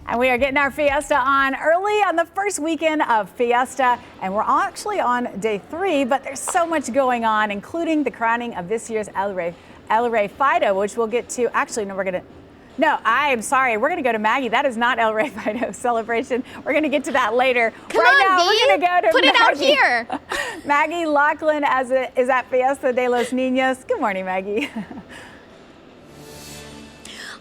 And we are getting our Fiesta on early on the first weekend of Fiesta. And we're actually on day 3, but there's so much going on, including the crowning of this year's El Rey Fido, which we'll get to. Actually, no, I am sorry. We're going to go to Maggie. That is not El Rey Fido celebration. We're going to get to that later. Come right on, now, we're going to go to Put Maggie. it out here. Maggie Lachlan is at Fiesta de los Niños. Good morning, Maggie.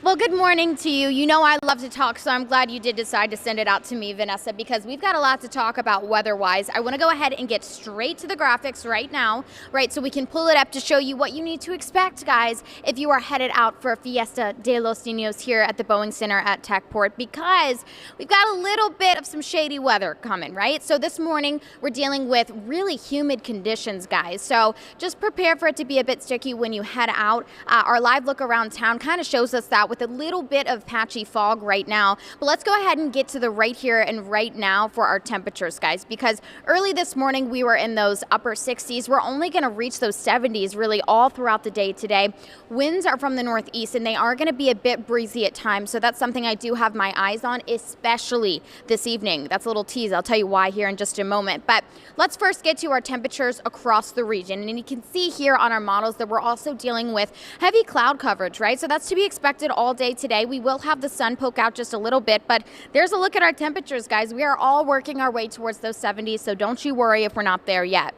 Well, good morning to you. You know I love to talk, so I'm glad you did decide to send it out to me, Vanessa, because we've got a lot to talk about weather-wise. I want to go ahead and get straight to the graphics right now, right, so we can pull it up to show you what you need to expect, guys, if you are headed out for Fiesta de los Niños here at the Boeing Center at Techport, because we've got a little bit of some shady weather coming, right? So this morning, we're dealing with really humid conditions, guys, so just prepare for it to be a bit sticky when you head out. Our live look around town kind of shows us that with a little bit of patchy fog right now. But let's go ahead and get to the right here and right now for our temperatures, guys, because early this morning we were in those upper 60s. We're only going to reach those 70s really all throughout the day today. Winds are from the northeast and they are going to be a bit breezy at times, so that's something I do have my eyes on, especially this evening. That's a little tease. I'll tell you why here in just a moment. But let's first get to our temperatures across the region. And you can see here on our models that we're also dealing with heavy cloud coverage, right? So that's to be expected all day today. We will have the sun poke out just a little bit, but there's a look at our temperatures, guys. We are all working our way towards those 70s, so don't you worry if we're not there yet.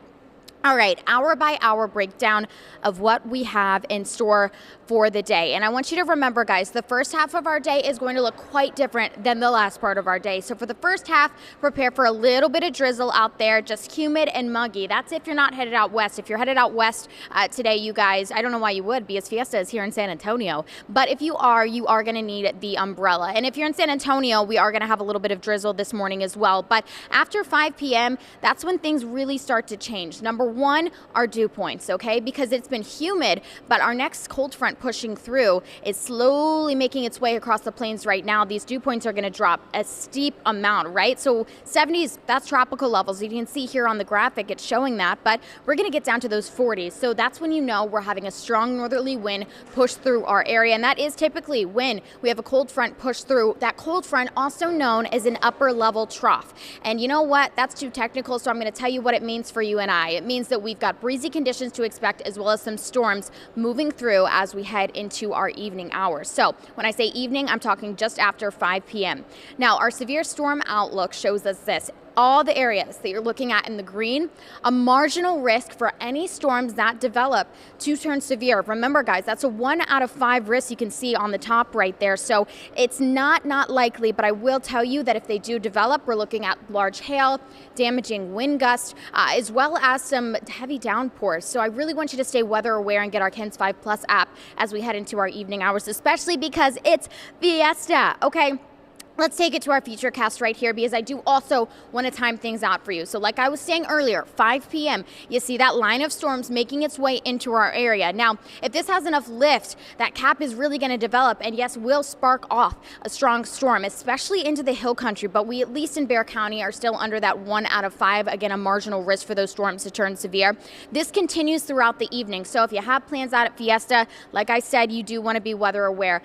All right, hour by hour breakdown of what we have in store for the day. And I want you to remember, guys, the first half of our day is going to look quite different than the last part of our day. So for the first half, prepare for a little bit of drizzle out there, just humid and muggy. That's if you're not headed out west. If you're headed out west today, you guys, I don't know why you would, because Fiesta is here in San Antonio. But if you are going to need the umbrella. And if you're in San Antonio, we are going to have a little bit of drizzle this morning as well. But after 5 p.m., that's when things really start to change. Number one, our dew points, okay? Because it's been humid, but our next cold front pushing through is slowly making its way across the plains right now. These dew points are going to drop a steep amount, right? So 70s, that's tropical levels. You can see here on the graphic, it's showing that, but we're going to get down to those 40s. So that's when you know we're having a strong northerly wind push through our area, and that is typically when we have a cold front push through. That cold front, also known as an upper level trough. And you know what? That's too technical, so I'm going to tell you what it means for you and I. It means that we've got breezy conditions to expect, as well as some storms moving through as we head into our evening hours. So when I say evening, I'm talking just after 5 p.m. Now, our severe storm outlook shows us this. All the areas that you're looking at in the green, a marginal risk for any storms that develop to turn severe. Remember, guys, that's a 1 out of 5 risk you can see on the top right there. So it's not likely, but I will tell you that if they do develop, we're looking at large hail, damaging wind gusts, as well as some heavy downpours. So I really want you to stay weather aware and get our KENS 5 Plus app as we head into our evening hours, especially because it's Fiesta, okay? Let's take it to our feature cast right here, because I do also want to time things out for you. So like I was saying earlier, 5 p.m., you see that line of storms making its way into our area. Now, if this has enough lift, that cap is really going to develop and yes, will spark off a strong storm, especially into the hill country. But we, at least in Bexar County, are still under that 1 out of 5. Again, a marginal risk for those storms to turn severe. This continues throughout the evening. So if you have plans out at Fiesta, like I said, you do want to be weather aware.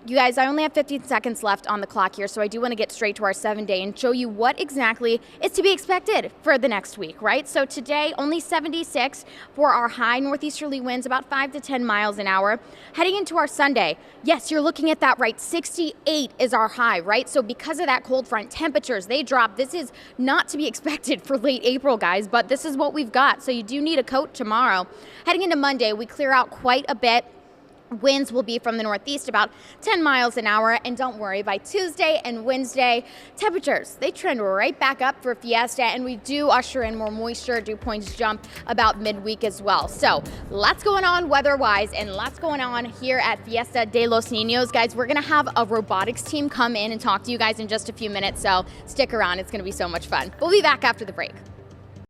You guys, I only have 15 seconds left on the clock here, so I do want to get straight to our 7-day and show you what exactly is to be expected for the next week, right? So today, only 76 for our high northeasterly winds, about 5 to 10 miles an hour. Heading into our Sunday, yes, you're looking at that right, 68 is our high, right? So because of that cold front, temperatures, they drop. This is not to be expected for late April, guys, but this is what we've got. So you do need a coat tomorrow. Heading into Monday, we clear out quite a bit. Winds will be from the northeast about 10 miles an hour, and don't worry, by Tuesday and Wednesday, temperatures, they trend right back up for Fiesta, and we do usher in more moisture. Dew points jump about midweek as well. So lots going on weather-wise, and lots going on here at Fiesta de los Niños. Guys, we're going to have a robotics team come in and talk to you guys in just a few minutes, so stick around. It's going to be so much fun. We'll be back after the break.